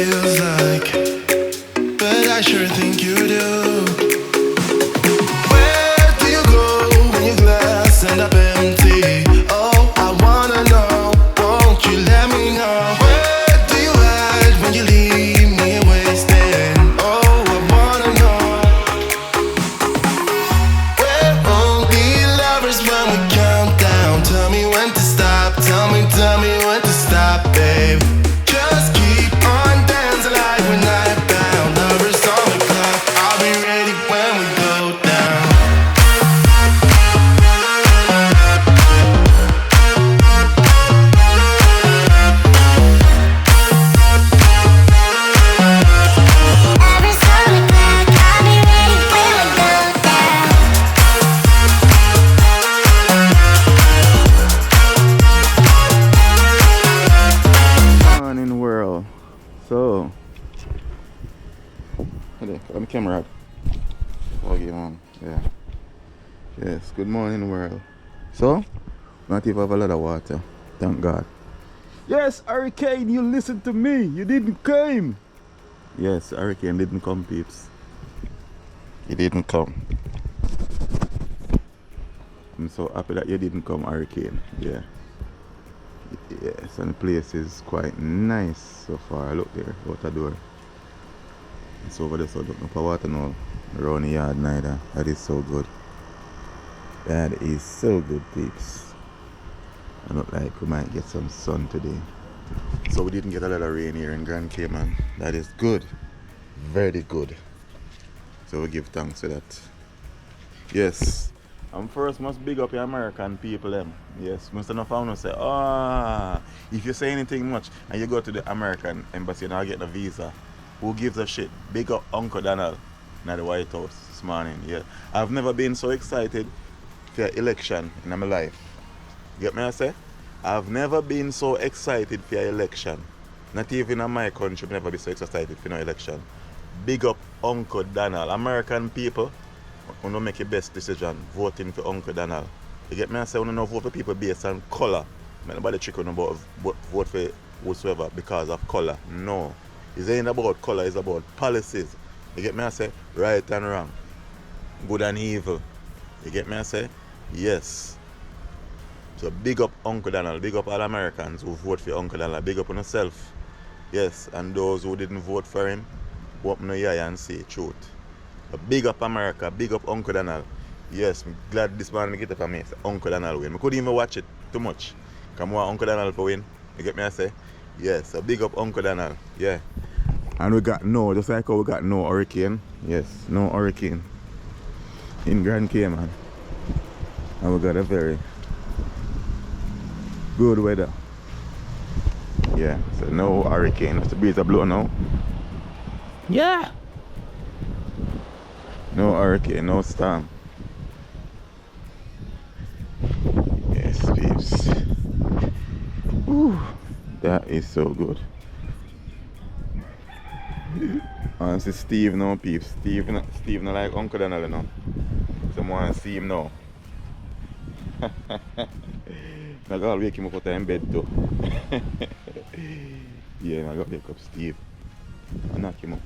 feels like, but I sure think you do. Where do you go when your glass end up empty? Oh, I wanna know, won't you let me know? Where do you hide when you leave me wasted? Oh, I wanna know. We're only lovers when we count down. Tell me when to stop, tell me when to stop, babe. Just keep on dancing like we're night bound. Lovers on the clock, I'll be ready when we go down. Lovers on the clock, I'll be ready when we go down. Morning world. So, hey, I'm camera. Okay, man. Yeah. Yes. Good morning world. So, not even have a lot of water. Thank God. Yes, hurricane. You listen to me. You didn't come. Yes, hurricane didn't come, peeps. He didn't come. I'm so happy that you didn't come, hurricane. Yeah. Yes, and the place is quite nice so far. Look there, out the door. It's over there, so look no water now around the yard neither. That is so good. That is so good, peeps. I look like we might get some sun today. So we didn't get a lot of rain here in Grand Cayman. That is good. Very good. So we give thanks for that. Yes. First must big up your American people them. Yes, most enough I say, if you say anything much and you go to the American embassy and I get a visa, who gives a shit? Big up Uncle Donald in the White House this morning. Yeah. I've never been so excited for an election in my life. Get me I say? I've never been so excited for an election. Not even in my country, I've never been so excited for an election. Big up Uncle Donald. American people, when you make your best decision, voting for Uncle Donald. You get me? I say, when you don't vote for people based on colour. Nobody trick on about vote for whosoever because of colour. No. It ain't about colour, it's about policies. You get me? I say, right and wrong. Good and evil. You get me? I say, yes. So big up Uncle Donald. Big up all Americans who vote for Uncle Donald. Big up on yourself. Yes. And those who didn't vote for him, open your eye and say truth. Big up America, big up Uncle Donald. Yes, I'm glad this morning I get it for me. Uncle Donald win. I couldn't even watch it too much. Come on, Uncle Donald for win. You get me I say? Yes, so big up Uncle Donald. Yeah. And we got no, just like how we got no hurricane. Yes, no hurricane in Grand Cayman. And we got a very good weather. Yeah, so no hurricane. The breeze are blowing now. Yeah. No hurricane, no storm. Yes, peeps. Ooh, that is so good. And see Steve now, peeps. Steve not like Uncle Donald now. Someone see him now. I gotta wake him up out of bed too. Yeah, I gotta wake up Steve. I knock him up.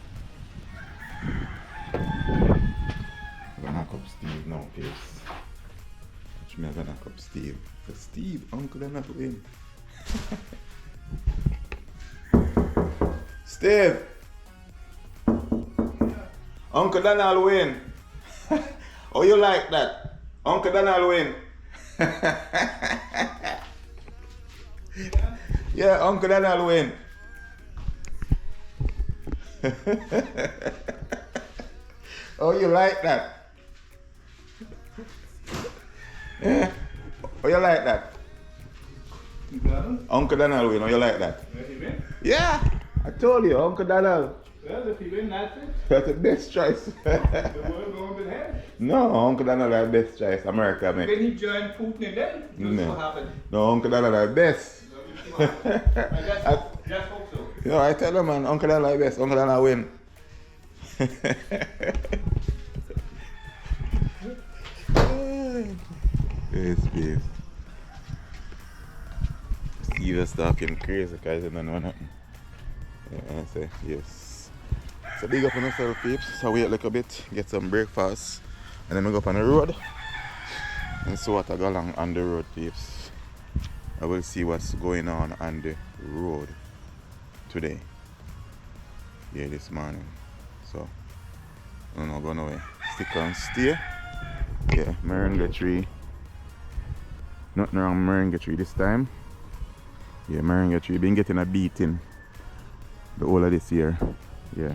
I'm gonna knock up Steve now, peeps. Watch me, I'm gonna knock up Steve. So Steve, Uncle Donald win. Steve! Uncle Donald win. Oh, you like that? Uncle Donald win. Yeah, Uncle Donald win. Oh, you like that? Yeah. Oh, you like that? Uncle Donald win. Oh, you like that? Yeah, I told you, Uncle Donald. Well, if he win, that's it. That's the best choice. The world going with him. No, Uncle Donald is the best choice. America, man. When he joined Putin and then, that's what happened. No, Uncle Donald is the best. I just hope so. No, I tell you, man, Uncle Donald is the best. Uncle Donald win. Yes, please. Steve is talking crazy because he don't know nothing. Yeah, I say yes. So big up on yourself, peeps. So wait a little bit, get some breakfast, and then we go up on the road and see what I go along on the road, peeps. I will see what's going on the road today. Yeah, this morning. So I'm not going away. Stick and stay. Yeah, moringa tree. Nothing wrong with moringa tree this time. Yeah, moringa tree been getting a beating the whole of this year. Yeah.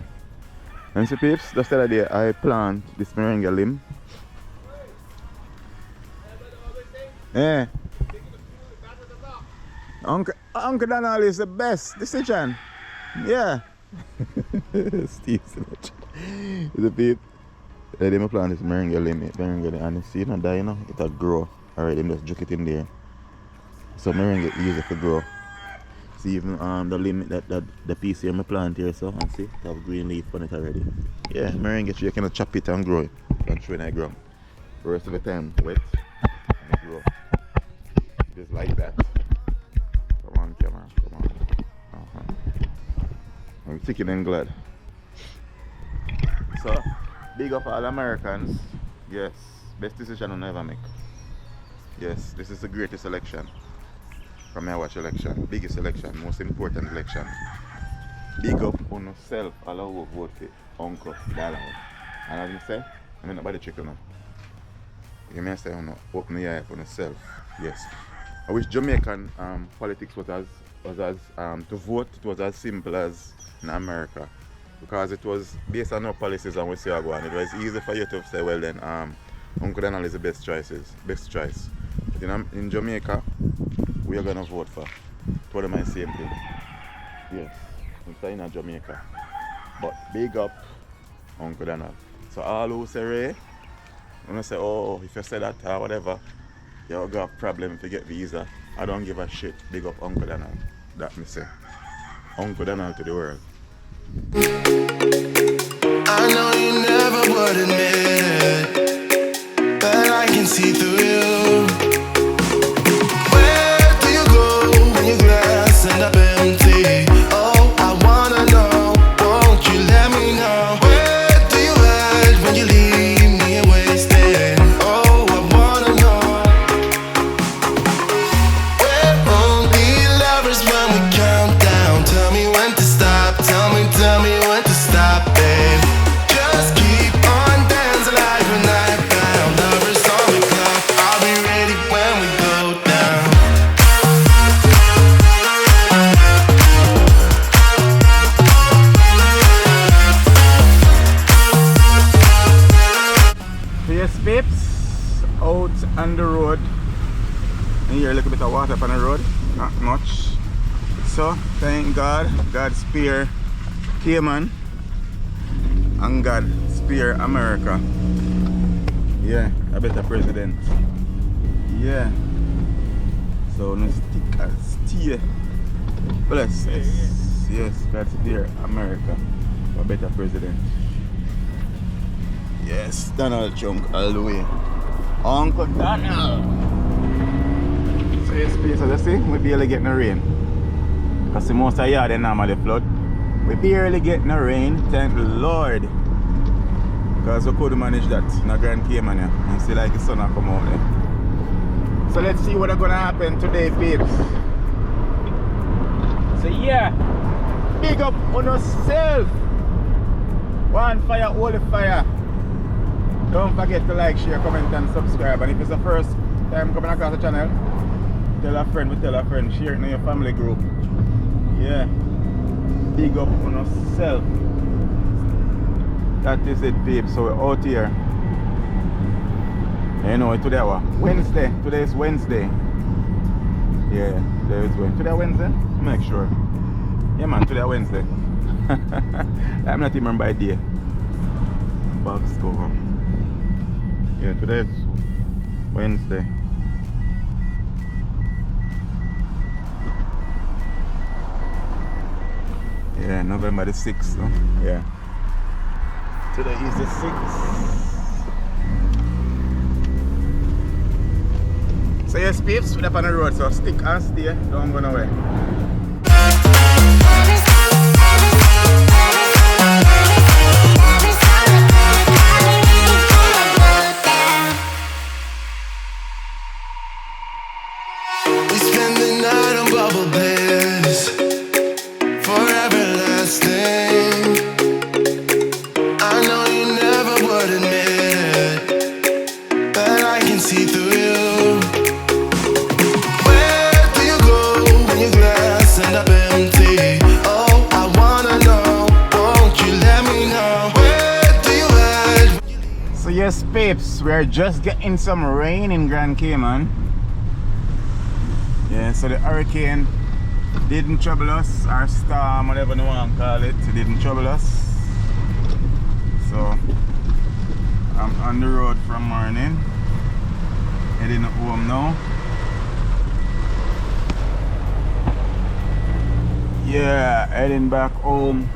And so peeps, just the other day I plant this moringa limb. Yeah. Uncle Donald is the best decision. Yeah. Steve is a peep. I didn't plant this moringa limb, and you see it not die, you know, it'll grow. Alright, them just juke it in there. So moringa easy to grow. See even the limb that the piece here I plant here, so and see it have green leaf on it already. Yeah, moringa tree you can chop it and grow it and throw it in the ground. The rest of the time wet and it grow. Just like that. Come on camera, come on. I'm chicken and glad. So big up all Americans. Yes, best decision I'll ever make. Yes, this is the greatest election. From my watch election. Biggest election, most important election. Big up on yourself, allow you vote for Uncle Donald. And as I say, I mean nobody trick you now. You may say open your eye for yourself. Yes. I wish Jamaican politics was as to vote it was as simple as in America. Because it was based on our policies and we see how go on. It was easy for you to say, well then Uncle Donald is the best choice. But in Jamaica, we are gonna vote for. Told them the same thing. Yes, I'm in Jamaica. But big up Uncle Donald. So all who say Ray, when I say, oh, if you say that or whatever, you'll have a problem if you get visa. I don't give a shit. Big up Uncle Donald. That me say. Uncle Donald to the world. I know you never would admit it, but I can see through you. Where do you go when your glass ends up empty? Oh, I wanna know, won't you let me know? Where do you hide when you leave me here wasted? Oh, I wanna know. We're only lovers when we count down. Tell me when to stop, tell me when to stop, babe. Just keep on dancing like we're night bound. Lovers on the clock, I'll be ready when we go down. Yes, peeps, out on the road. And here a little bit of water on the road, not much. So thank God, God spare Cayman and God spare America. Yeah, a better president. Yeah. So no stick and stay. Bless. Yes, God spare America. A better president. Yes, Donald Trump all the way. Uncle Donald. So yes, please, as I see, we barely getting the rain. Because the most of the yard they normally flood. We barely getting the rain, thank the Lord. Because we could manage that in a Grand Cayman here. And see like the sun will come out there. So let's see what's gonna happen today, peeps. So yeah, big up on yourself. One fire, all the fire. Don't forget to like, share, comment and subscribe. And if it's the first time coming across the channel, tell a friend, share it in your family group. Yeah. Big up on yourself. That is it, peeps. So we're out here. You know, today what? Wednesday. Today is Wednesday. Yeah, today is Wednesday. Today Wednesday? Make sure. Yeah man, today Wednesday. I'm not even by day. Box cover. Yeah, today is Wednesday. Yeah, November the 6th. No? Yeah. Today is the 6th. So yes, peeps, we're up on the road, so stick and stay, don't go nowhere. Every Peeps, we're just getting some rain in Grand Cayman. Yeah, so the hurricane didn't trouble us, or storm, whatever you want to call it, it didn't trouble us. So I'm on the road from morning, heading home now. Yeah, heading back home,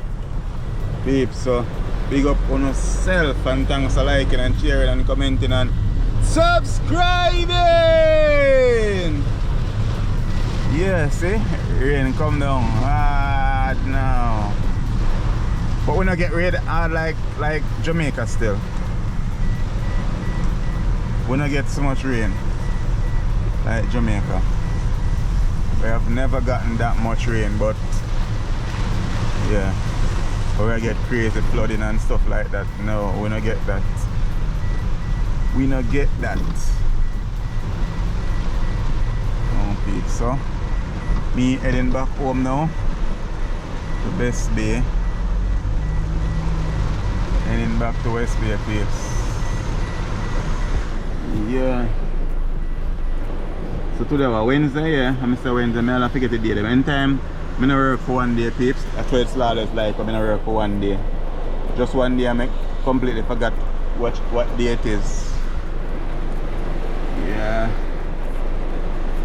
peeps. So big up on yourself and thanks for liking and sharing and commenting and subscribing. Yeah, see, rain come down hard now, but we not get rain hard like Jamaica still. We not get so much rain like Jamaica. We have never gotten that much rain, but yeah, we get crazy flooding and stuff like that. No, we not get that. We not get that. Oh, Pete, so me heading back home now. The Best Bay. Heading back to West Bay, peeps. Yeah. So today was Wednesday, yeah. I'm Mr. Wednesday, I'll forget the day. One time, I don't work for one day, peeps. That's what it's like, I don't work for one day. Just one day, I completely forgot what day it is. Yeah.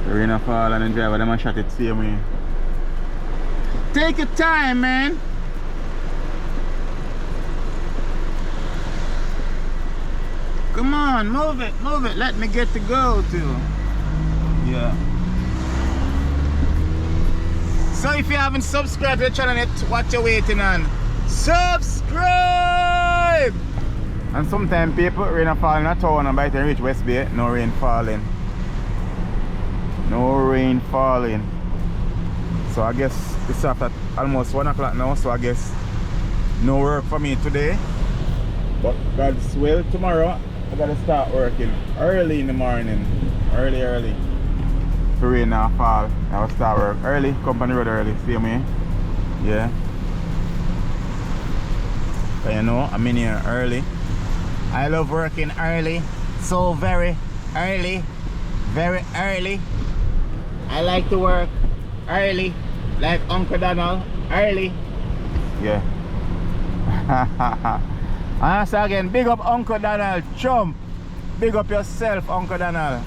The rain a fall and the driver, them a shot it same way. Take your time, man. Come on, move it, let me get to go to. Yeah. So if you haven't subscribed to the channel yet, what you waiting on? Subscribe! And sometimes people, rain falling in a town and by the time reach West Bay, no rain falling. No rain falling. So I guess it's after almost 1 o'clock now, so I guess no work for me today. But God's will, tomorrow I gotta start working early in the morning. Early. For rain now fall, I will start work early, company road early, see me? Yeah. But you know, I'm in here early. I love working early, so very early. I like to work early, like Uncle Donald, early. Yeah. And so again, big up Uncle Donald, chump. Big up yourself, Uncle Donald.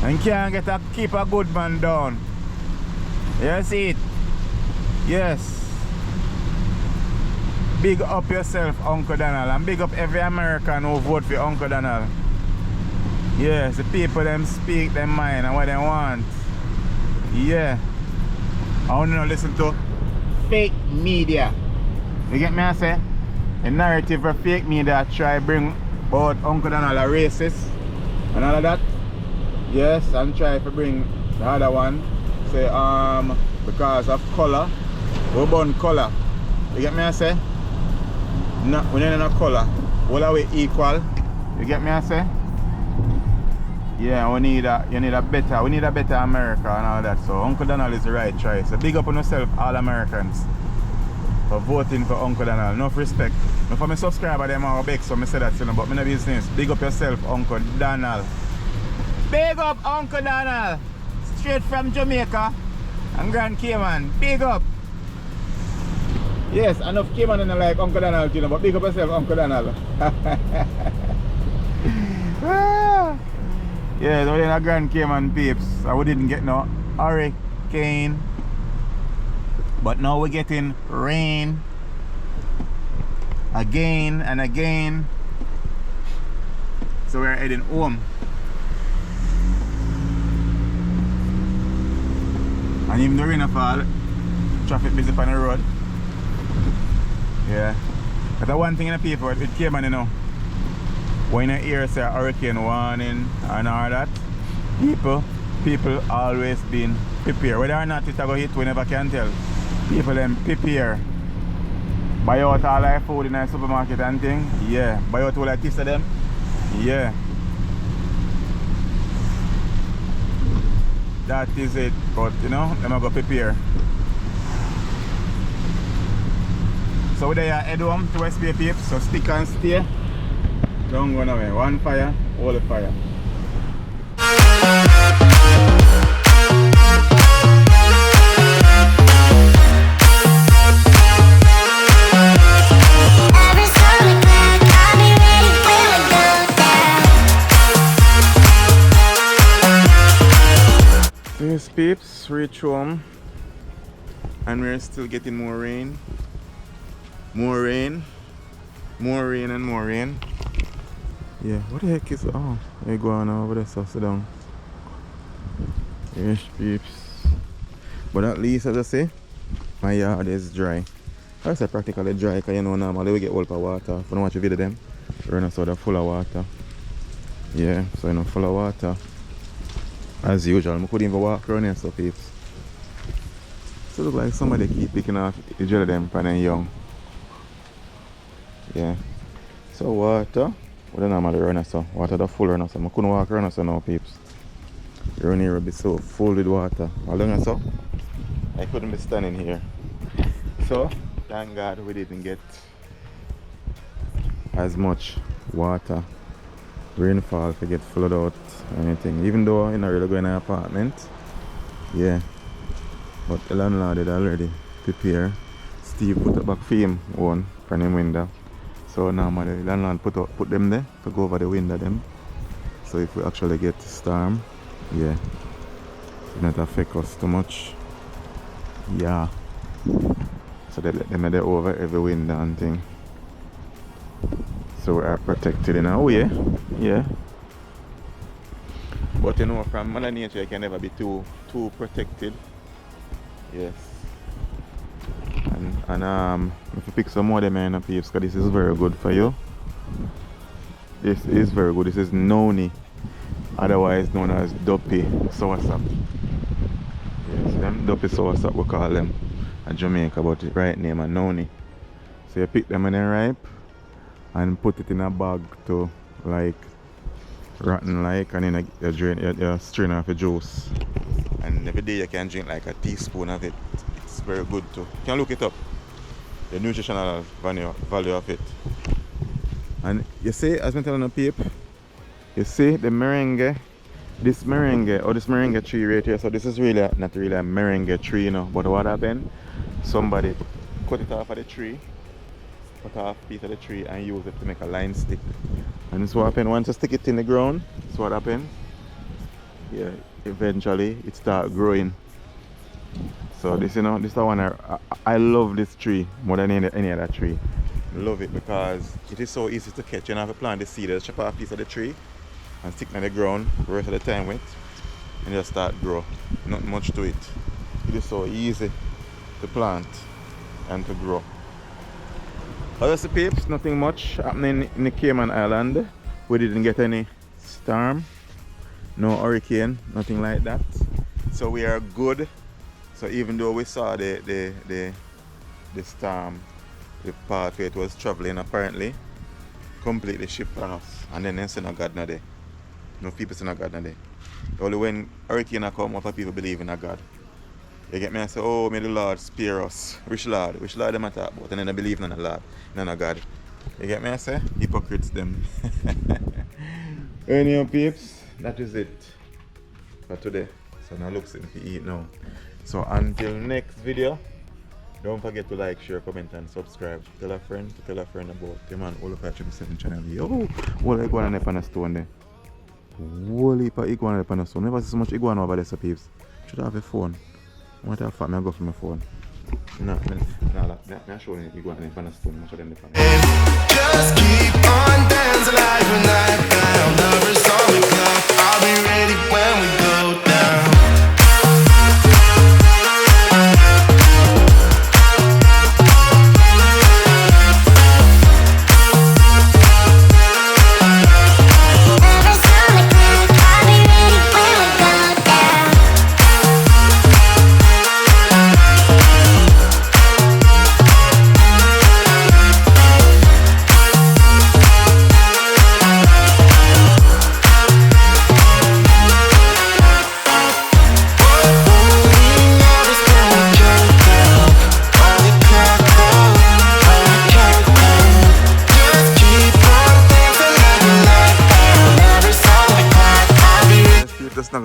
And can't keep a good man down. You see it? Yes. Big up yourself, Uncle Donald, and big up every American who vote for Uncle Donald. Yes, the people them speak their mind and what they want. Yeah. I want to listen to fake media. You get me I say? The narrative of fake media try bring about Uncle Donald a racist and all of that. Yes, and try to bring the other one. Say because of color. We burn color. You get me I say? No, we need no color. All are we equal. You get me I say? Yeah, we need a better America and all that. So Uncle Donald is the right choice. So big up on yourself, all Americans, for voting for Uncle Donald. Enough respect. Now for my subscriber, them are big, so I say that, you know, but my business. Big up yourself, Uncle Donald. Big up Uncle Donald. Straight from Jamaica and Grand Cayman. Big up. Yes, enough Cayman and like Uncle Donald, you know, but big up yourself, Uncle Donald. Yeah, we're in a Grand Cayman, peeps. So we didn't get no hurricane, but now we're getting rain again and again. So we're heading home. And even the rain fall, traffic busy on the road. Yeah. But the one thing in the paper with Cayman, you know, when you hear say hurricane warning and all that, people always been prepared. Whether or not it's going to hit, we never can tell. People them prepare. Buy out all their food in the supermarket and thing. Yeah. Buy out all the kids of them. Yeah. That is it. But you know, them are going to prepare. So we there head home to West Bay, peeps. So stick and stay. Don't go away. One fire, all the fire. Every summer clock, I'll be ready when we go down. Yes, peeps, reach home. And we're still getting more rain. More rain. More rain and more rain. Yeah, what the heck is... Oh, you go on over there, so sit down. Yes, peeps. But at least, as I say, my yard is dry. I say practically dry, because you know normally we get all of water. If you don't watch the video them, we're not sort of full of water. Yeah, so you know, full of water. As usual, I couldn't even walk around here, so peeps. So it look like somebody keep picking off the jelly them when they're young. Yeah. So water, we don't normally run so. Water the full run so. I couldn't walk around so now, peeps. The run here will be so full with water. How long so? I couldn't be standing here. So thank God we didn't get as much water. Rainfall to get flooded out or anything. Even though I'm not really going to an apartment. Yeah. But the landlord did already prepare. Steve put it back for him one from the window. So normally the landlord put them there to go over the window them. So if we actually get storm, yeah, it not affect us too much. Yeah. So they let them there over every window and thing. So we are protected in a way. Yeah. But you know, from Mother Nature you can never be too protected. Yes. And if you pick some more of them in a peeps, because this is very good for you. This is very good. This is noni, otherwise known as duppy soursop. Yes, them duppy soursop we call them in Jamaica, but the right name is noni. So you pick them when they're ripe and put it in a bag to like rotten like, and then you drain you strain off the juice. And every day you can drink like a teaspoon of it. It's very good too. You can look it up, the nutritional value of it. And you see, as I'm telling the people, you see the meringue, this meringue tree right here. So this is really not really a meringue tree, you know. But what happened? Somebody cut it off of the tree, cut off a piece of the tree and use it to make a line stick. And this what happened once you stick it in the ground. This what happened. Yeah, eventually it start growing. So this, you know, this is the one I love this tree more than any other tree. Love it because it is so easy to catch. You know, if you plant the seed, just chop off a piece of the tree and stick it in the ground the rest of the time with, and just start grow. Not much to it. It is so easy to plant and to grow. Other peeps, nothing much happening in the Cayman Island. We didn't get any storm, no hurricane, nothing like that. So we are good. So even though we saw the storm, the path where it was traveling apparently completely shift on us, and then they say no God no there. No people say no God no there. Only when hurricane come up people believe in a God. You get me? I say, oh, may the Lord spare us. Which Lord? Which Lord them I talk about? And then I believe in a Lord, none of God. You get me? I say? Hypocrites them. Anyway, peeps, that is it for today. So now looks to eat now. So until next video, don't forget to like, share, comment and subscribe. Tell a friend about the man all of our 7 channel. Yo, what iguana up on a stone there? Whole heap of iguana up on a stone. Never see so much iguana over there, so peeps. Should have a phone. I want to have fat, I go for my phone. No, I'm showing you iguana up on a stone. I'm showing them the phone. Just keep on dancing like we're not bound. Lovers on the clock. I'll be ready when we go down.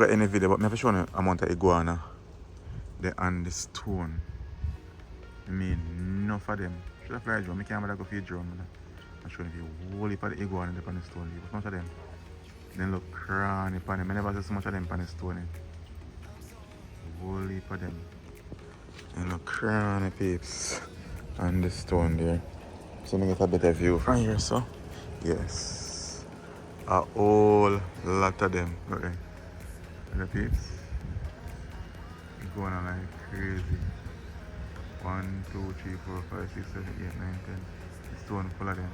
got any video, but I have to show you the amount of iguana they on the stone. I mean, enough of them. Should I fly drone? I can't go feed drone. I'm showing you the whole heap of the iguana on the stone. But much of them. Then look cranny upon them. I never see so much of them on the stone. Whole heap of them. And look cranny peeps on the stone there. So I get a better view from here, so yes. A whole lot of them. Look there. The peeps. It's going on like crazy. 1, 2, 3, 4, 5, 6, 7, 8, 9, 10. The stone full of them.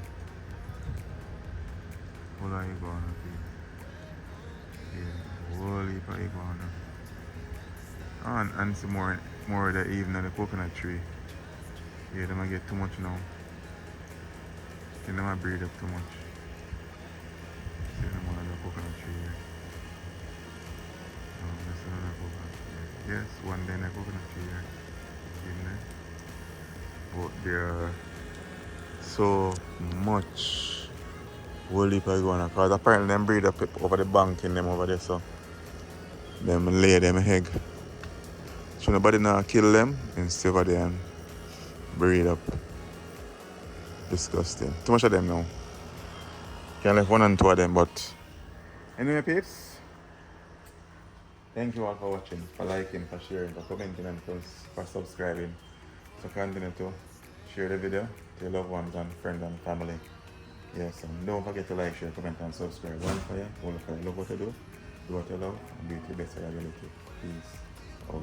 Full of iguana peeps. Yeah, whole heap of iguana. And some more of that even on the coconut tree. Yeah, they might get too much now. They might breed up too much. See them on the coconut tree here. That's another coconut tree. Yes, one day in a coconut tree here. In there. But there are so much whole heap of iguana. Because apparently them breed up over the bank in them over there, so them lay them egg. So nobody now kill them and stay over there and breed up. Disgusting. Too much of them now. Can't left 1 and 2 of them, but anyway peeps. Thank you all for watching, for liking, for sharing, for commenting and for subscribing. So continue to share the video to your loved ones and friends and family. Yes, and don't forget to like, share, comment and subscribe. One for you, all for you. Love what you do, do what you love, and do it to the best of your ability. Peace out.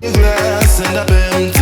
Glass and I've been